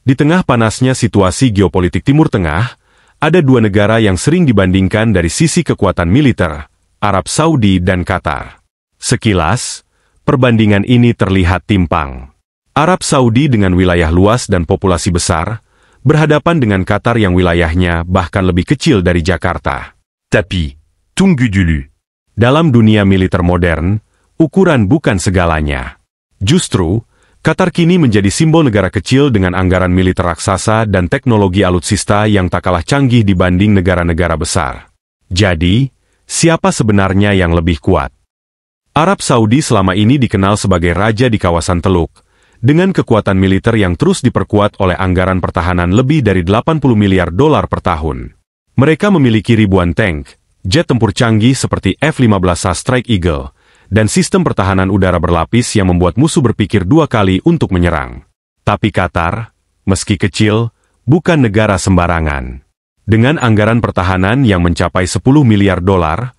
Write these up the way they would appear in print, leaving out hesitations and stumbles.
Di tengah panasnya situasi geopolitik Timur Tengah, ada dua negara yang sering dibandingkan dari sisi kekuatan militer, Arab Saudi dan Qatar. Sekilas, perbandingan ini terlihat timpang. Arab Saudi dengan wilayah luas dan populasi besar, berhadapan dengan Qatar yang wilayahnya bahkan lebih kecil dari Jakarta. Tapi, tunggu dulu. Dalam dunia militer modern, ukuran bukan segalanya. Justru, Qatar kini menjadi simbol negara kecil dengan anggaran militer raksasa dan teknologi alutsista yang tak kalah canggih dibanding negara-negara besar. Jadi, siapa sebenarnya yang lebih kuat? Arab Saudi selama ini dikenal sebagai raja di kawasan Teluk, dengan kekuatan militer yang terus diperkuat oleh anggaran pertahanan lebih dari 80 miliar dolar per tahun. Mereka memiliki ribuan tank, jet tempur canggih seperti F-15A Strike Eagle, dan sistem pertahanan udara berlapis yang membuat musuh berpikir dua kali untuk menyerang. Tapi Qatar, meski kecil, bukan negara sembarangan. Dengan anggaran pertahanan yang mencapai 10 miliar dolar,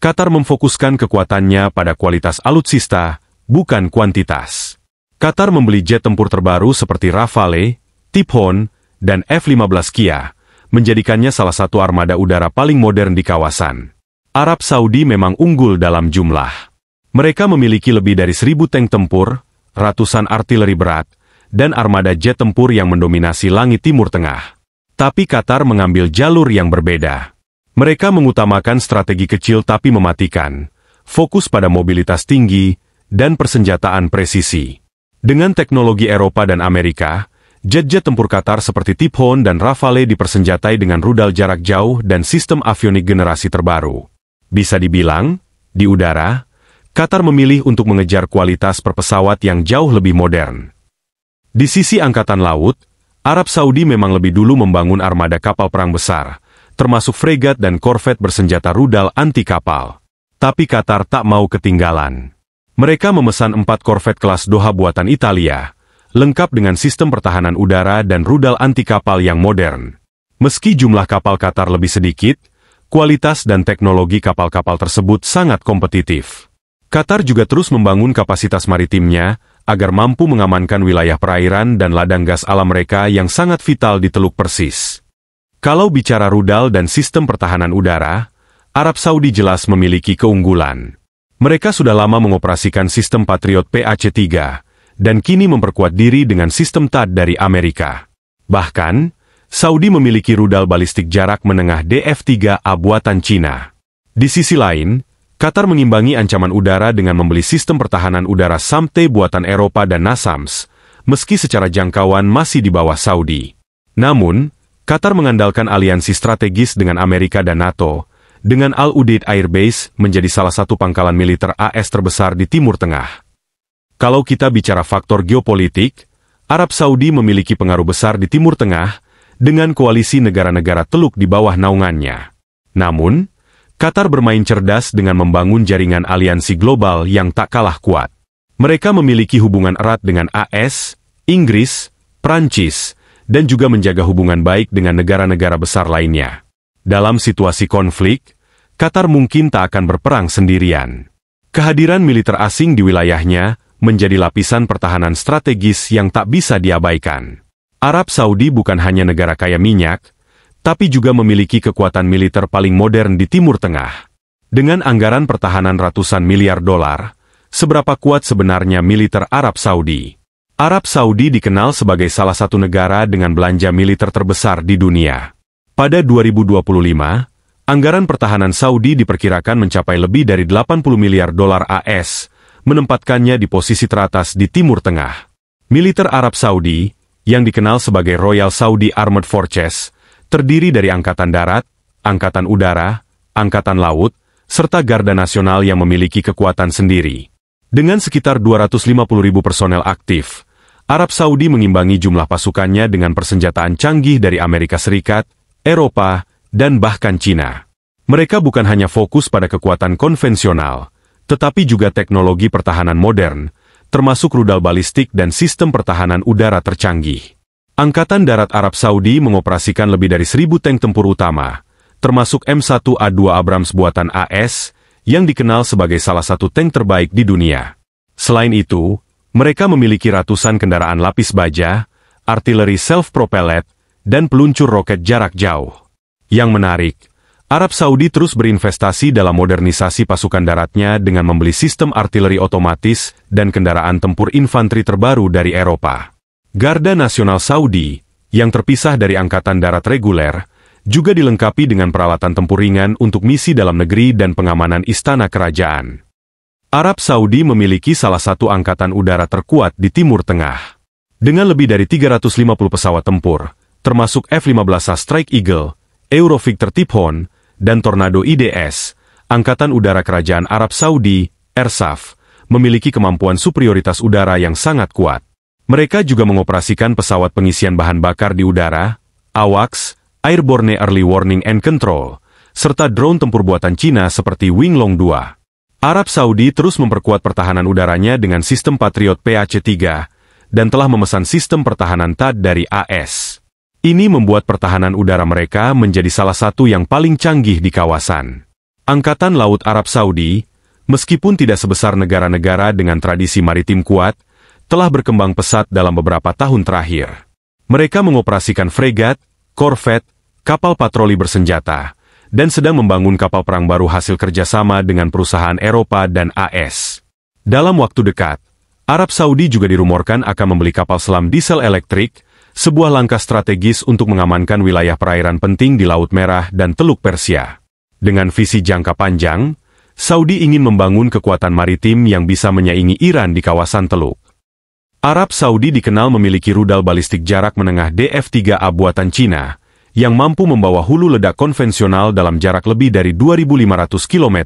Qatar memfokuskan kekuatannya pada kualitas alutsista, bukan kuantitas. Qatar membeli jet tempur terbaru seperti Rafale, Typhoon, dan F-15 Kia, menjadikannya salah satu armada udara paling modern di kawasan. Arab Saudi memang unggul dalam jumlah. Mereka memiliki lebih dari 1.000 tank tempur, ratusan artileri berat, dan armada jet tempur yang mendominasi langit Timur Tengah. Tapi Qatar mengambil jalur yang berbeda. Mereka mengutamakan strategi kecil tapi mematikan, fokus pada mobilitas tinggi, dan persenjataan presisi. Dengan teknologi Eropa dan Amerika, jet-jet tempur Qatar seperti Typhoon dan Rafale dipersenjatai dengan rudal jarak jauh dan sistem avionik generasi terbaru. Bisa dibilang, di udara, Qatar memilih untuk mengejar kualitas per-pesawat yang jauh lebih modern. Di sisi angkatan laut, Arab Saudi memang lebih dulu membangun armada kapal perang besar, termasuk fregat dan korvet bersenjata rudal anti-kapal. Tapi Qatar tak mau ketinggalan. Mereka memesan 4 korvet kelas Doha buatan Italia, lengkap dengan sistem pertahanan udara dan rudal anti-kapal yang modern. Meski jumlah kapal Qatar lebih sedikit, kualitas dan teknologi kapal-kapal tersebut sangat kompetitif. Qatar juga terus membangun kapasitas maritimnya, agar mampu mengamankan wilayah perairan dan ladang gas alam mereka yang sangat vital di Teluk Persis. Kalau bicara rudal dan sistem pertahanan udara, Arab Saudi jelas memiliki keunggulan. Mereka sudah lama mengoperasikan sistem Patriot PAC-3, dan kini memperkuat diri dengan sistem THAAD dari Amerika. Bahkan, Saudi memiliki rudal balistik jarak menengah DF-3A buatan Cina. Di sisi lain, Qatar mengimbangi ancaman udara dengan membeli sistem pertahanan udara SAM-T buatan Eropa dan NASAMS, meski secara jangkauan masih di bawah Saudi. Namun, Qatar mengandalkan aliansi strategis dengan Amerika dan NATO, dengan Al-Udeid Air Base menjadi salah satu pangkalan militer AS terbesar di Timur Tengah. Kalau kita bicara faktor geopolitik, Arab Saudi memiliki pengaruh besar di Timur Tengah, dengan koalisi negara-negara Teluk di bawah naungannya. Namun, Qatar bermain cerdas dengan membangun jaringan aliansi global yang tak kalah kuat. Mereka memiliki hubungan erat dengan AS, Inggris, Prancis, dan juga menjaga hubungan baik dengan negara-negara besar lainnya. Dalam situasi konflik, Qatar mungkin tak akan berperang sendirian. Kehadiran militer asing di wilayahnya menjadi lapisan pertahanan strategis yang tak bisa diabaikan. Arab Saudi bukan hanya negara kaya minyak, tapi juga memiliki kekuatan militer paling modern di Timur Tengah. Dengan anggaran pertahanan ratusan miliar dolar, seberapa kuat sebenarnya militer Arab Saudi? Arab Saudi dikenal sebagai salah satu negara dengan belanja militer terbesar di dunia. Pada 2025, anggaran pertahanan Saudi diperkirakan mencapai lebih dari 80 miliar dolar AS, menempatkannya di posisi teratas di Timur Tengah. Militer Arab Saudi, yang dikenal sebagai Royal Saudi Armed Forces, terdiri dari Angkatan Darat, Angkatan Udara, Angkatan Laut, serta Garda Nasional yang memiliki kekuatan sendiri. Dengan sekitar 250.000 personel aktif, Arab Saudi mengimbangi jumlah pasukannya dengan persenjataan canggih dari Amerika Serikat, Eropa, dan bahkan Cina. Mereka bukan hanya fokus pada kekuatan konvensional, tetapi juga teknologi pertahanan modern, termasuk rudal balistik dan sistem pertahanan udara tercanggih. Angkatan Darat Arab Saudi mengoperasikan lebih dari 1.000 tank tempur utama, termasuk M1A2 Abrams buatan AS, yang dikenal sebagai salah satu tank terbaik di dunia. Selain itu, mereka memiliki ratusan kendaraan lapis baja, artileri self-propelled, dan peluncur roket jarak jauh. Yang menarik, Arab Saudi terus berinvestasi dalam modernisasi pasukan daratnya dengan membeli sistem artileri otomatis dan kendaraan tempur infanteri terbaru dari Eropa. Garda Nasional Saudi, yang terpisah dari Angkatan Darat reguler, juga dilengkapi dengan peralatan tempur ringan untuk misi dalam negeri dan pengamanan istana kerajaan. Arab Saudi memiliki salah satu angkatan udara terkuat di Timur Tengah. Dengan lebih dari 350 pesawat tempur, termasuk F-15A Strike Eagle, Eurovictor Typhoon, dan Tornado IDS, Angkatan Udara Kerajaan Arab Saudi, AIRSAF, memiliki kemampuan superioritas udara yang sangat kuat. Mereka juga mengoperasikan pesawat pengisian bahan bakar di udara, AWACS, Airborne Early Warning and Control, serta drone tempur buatan Cina seperti Winglong 2. Arab Saudi terus memperkuat pertahanan udaranya dengan sistem Patriot PAC-3, dan telah memesan sistem pertahanan THAAD dari AS. Ini membuat pertahanan udara mereka menjadi salah satu yang paling canggih di kawasan. Angkatan Laut Arab Saudi, meskipun tidak sebesar negara-negara dengan tradisi maritim kuat, telah berkembang pesat dalam beberapa tahun terakhir. Mereka mengoperasikan fregat, korvet, kapal patroli bersenjata, dan sedang membangun kapal perang baru hasil kerjasama dengan perusahaan Eropa dan AS. Dalam waktu dekat, Arab Saudi juga dirumorkan akan membeli kapal selam diesel elektrik, sebuah langkah strategis untuk mengamankan wilayah perairan penting di Laut Merah dan Teluk Persia. Dengan visi jangka panjang, Saudi ingin membangun kekuatan maritim yang bisa menyaingi Iran di kawasan Teluk. Arab Saudi dikenal memiliki rudal balistik jarak menengah DF-3A buatan Cina, yang mampu membawa hulu ledak konvensional dalam jarak lebih dari 2.500 km.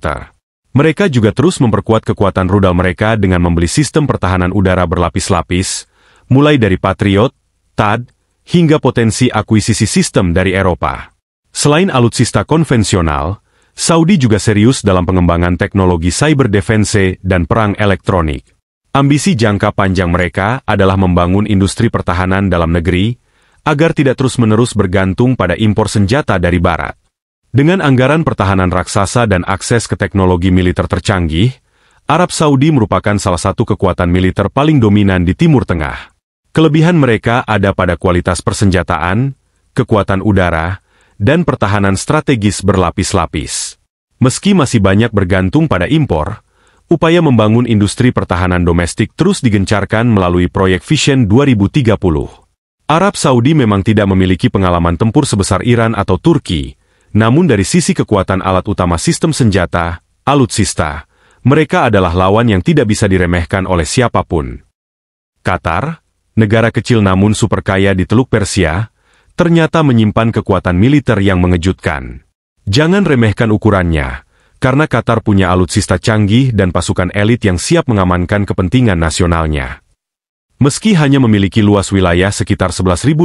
Mereka juga terus memperkuat kekuatan rudal mereka dengan membeli sistem pertahanan udara berlapis-lapis, mulai dari Patriot, THAAD, hingga potensi akuisisi sistem dari Eropa. Selain alutsista konvensional, Saudi juga serius dalam pengembangan teknologi cyber defense dan perang elektronik. Ambisi jangka panjang mereka adalah membangun industri pertahanan dalam negeri, agar tidak terus-menerus bergantung pada impor senjata dari Barat. Dengan anggaran pertahanan raksasa dan akses ke teknologi militer tercanggih, Arab Saudi merupakan salah satu kekuatan militer paling dominan di Timur Tengah. Kelebihan mereka ada pada kualitas persenjataan, kekuatan udara, dan pertahanan strategis berlapis-lapis. Meski masih banyak bergantung pada impor, upaya membangun industri pertahanan domestik terus digencarkan melalui proyek Vision 2030. Arab Saudi memang tidak memiliki pengalaman tempur sebesar Iran atau Turki, namun dari sisi kekuatan alat utama sistem senjata, alutsista, mereka adalah lawan yang tidak bisa diremehkan oleh siapapun. Qatar, negara kecil namun super kaya di Teluk Persia, ternyata menyimpan kekuatan militer yang mengejutkan. Jangan remehkan ukurannya, karena Qatar punya alutsista canggih dan pasukan elit yang siap mengamankan kepentingan nasionalnya. Meski hanya memiliki luas wilayah sekitar 11.500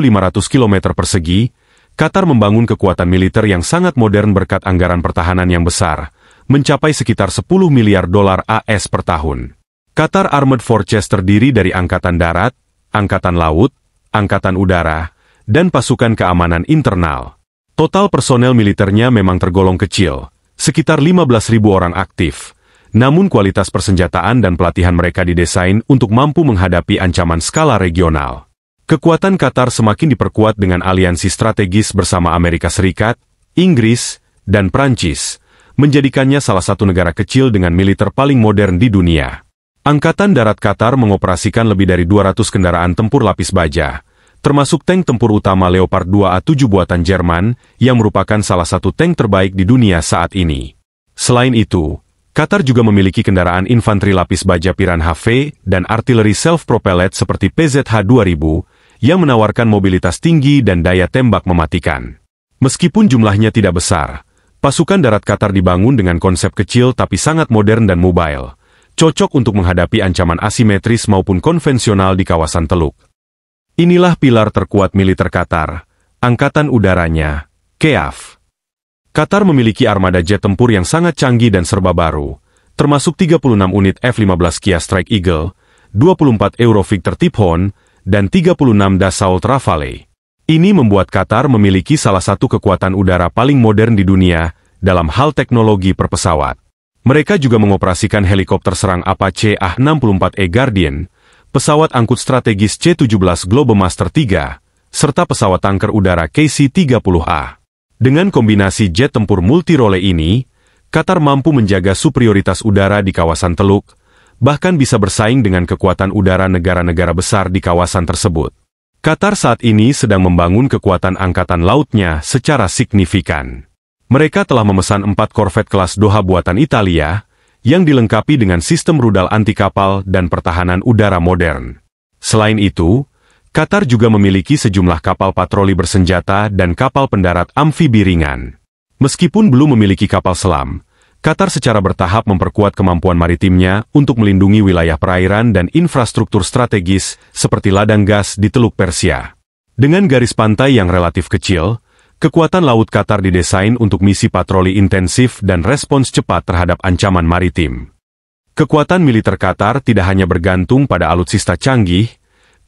km persegi, Qatar membangun kekuatan militer yang sangat modern berkat anggaran pertahanan yang besar, mencapai sekitar 10 miliar dolar AS per tahun. Qatar Armed Forces terdiri dari Angkatan Darat, Angkatan Laut, Angkatan Udara, dan pasukan keamanan internal. Total personel militernya memang tergolong kecil, sekitar 15.000 orang aktif, namun kualitas persenjataan dan pelatihan mereka didesain untuk mampu menghadapi ancaman skala regional. Kekuatan Qatar semakin diperkuat dengan aliansi strategis bersama Amerika Serikat, Inggris, dan Prancis, menjadikannya salah satu negara kecil dengan militer paling modern di dunia. Angkatan Darat Qatar mengoperasikan lebih dari 200 kendaraan tempur lapis baja, termasuk tank tempur utama Leopard 2A7 buatan Jerman, yang merupakan salah satu tank terbaik di dunia saat ini. Selain itu, Qatar juga memiliki kendaraan infanteri lapis baja Piranha V dan artileri self-propelled seperti PZH-2000, yang menawarkan mobilitas tinggi dan daya tembak mematikan. Meskipun jumlahnya tidak besar, pasukan darat Qatar dibangun dengan konsep kecil tapi sangat modern dan mobile, cocok untuk menghadapi ancaman asimetris maupun konvensional di kawasan Teluk. Inilah pilar terkuat militer Qatar, Angkatan Udaranya, QAF. Qatar memiliki armada jet tempur yang sangat canggih dan serba baru, termasuk 36 unit F-15 Kia Strike Eagle, 24 Eurovictor Typhoon, dan 36 Dassault Rafale. Ini membuat Qatar memiliki salah satu kekuatan udara paling modern di dunia dalam hal teknologi per pesawat. Mereka juga mengoperasikan helikopter serang Apache A-64E Guardian, pesawat angkut strategis C-17 Globemaster III, serta pesawat tanker udara KC-30A. Dengan kombinasi jet tempur multirole ini, Qatar mampu menjaga superioritas udara di kawasan Teluk, bahkan bisa bersaing dengan kekuatan udara negara-negara besar di kawasan tersebut. Qatar saat ini sedang membangun kekuatan angkatan lautnya secara signifikan. Mereka telah memesan 4 korvet kelas Doha buatan Italia, yang dilengkapi dengan sistem rudal anti-kapal dan pertahanan udara modern. Selain itu, Qatar juga memiliki sejumlah kapal patroli bersenjata dan kapal pendarat amfibi ringan. Meskipun belum memiliki kapal selam, Qatar secara bertahap memperkuat kemampuan maritimnya untuk melindungi wilayah perairan dan infrastruktur strategis seperti ladang gas di Teluk Persia. Dengan garis pantai yang relatif kecil, kekuatan laut Qatar didesain untuk misi patroli intensif dan respons cepat terhadap ancaman maritim. Kekuatan militer Qatar tidak hanya bergantung pada alutsista canggih,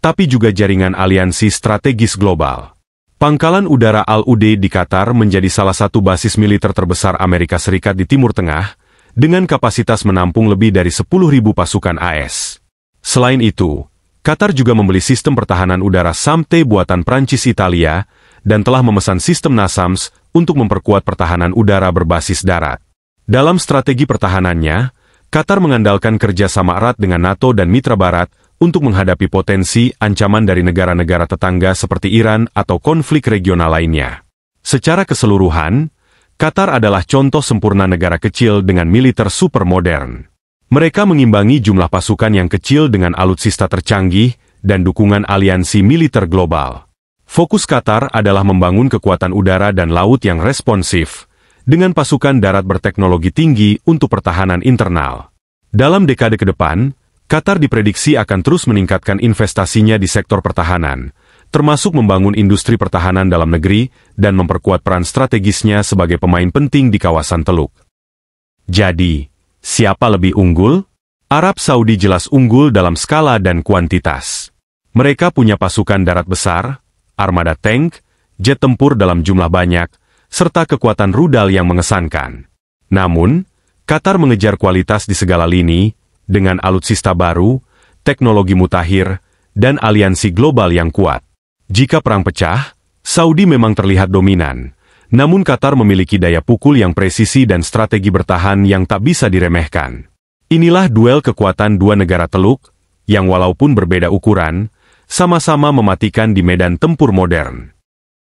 tapi juga jaringan aliansi strategis global. Pangkalan Udara Al-Udeid di Qatar menjadi salah satu basis militer terbesar Amerika Serikat di Timur Tengah, dengan kapasitas menampung lebih dari 10.000 pasukan AS. Selain itu, Qatar juga membeli sistem pertahanan udara SAM-T buatan Prancis Italia, dan telah memesan sistem NASAMS untuk memperkuat pertahanan udara berbasis darat. Dalam strategi pertahanannya, Qatar mengandalkan kerjasama erat dengan NATO dan mitra Barat untuk menghadapi potensi ancaman dari negara-negara tetangga seperti Iran atau konflik regional lainnya. Secara keseluruhan, Qatar adalah contoh sempurna negara kecil dengan militer super modern. Mereka mengimbangi jumlah pasukan yang kecil dengan alutsista tercanggih dan dukungan aliansi militer global. Fokus Qatar adalah membangun kekuatan udara dan laut yang responsif, dengan pasukan darat berteknologi tinggi untuk pertahanan internal. Dalam dekade ke depan, Qatar diprediksi akan terus meningkatkan investasinya di sektor pertahanan, termasuk membangun industri pertahanan dalam negeri dan memperkuat peran strategisnya sebagai pemain penting di kawasan Teluk. Jadi, siapa lebih unggul? Arab Saudi jelas unggul dalam skala dan kuantitas. Mereka punya pasukan darat besar, armada tank, jet tempur dalam jumlah banyak, serta kekuatan rudal yang mengesankan. Namun, Qatar mengejar kualitas di segala lini, dengan alutsista baru, teknologi mutakhir, dan aliansi global yang kuat. Jika perang pecah, Saudi memang terlihat dominan, namun Qatar memiliki daya pukul yang presisi dan strategi bertahan yang tak bisa diremehkan. Inilah duel kekuatan dua negara Teluk, yang walaupun berbeda ukuran, sama-sama mematikan di medan tempur modern.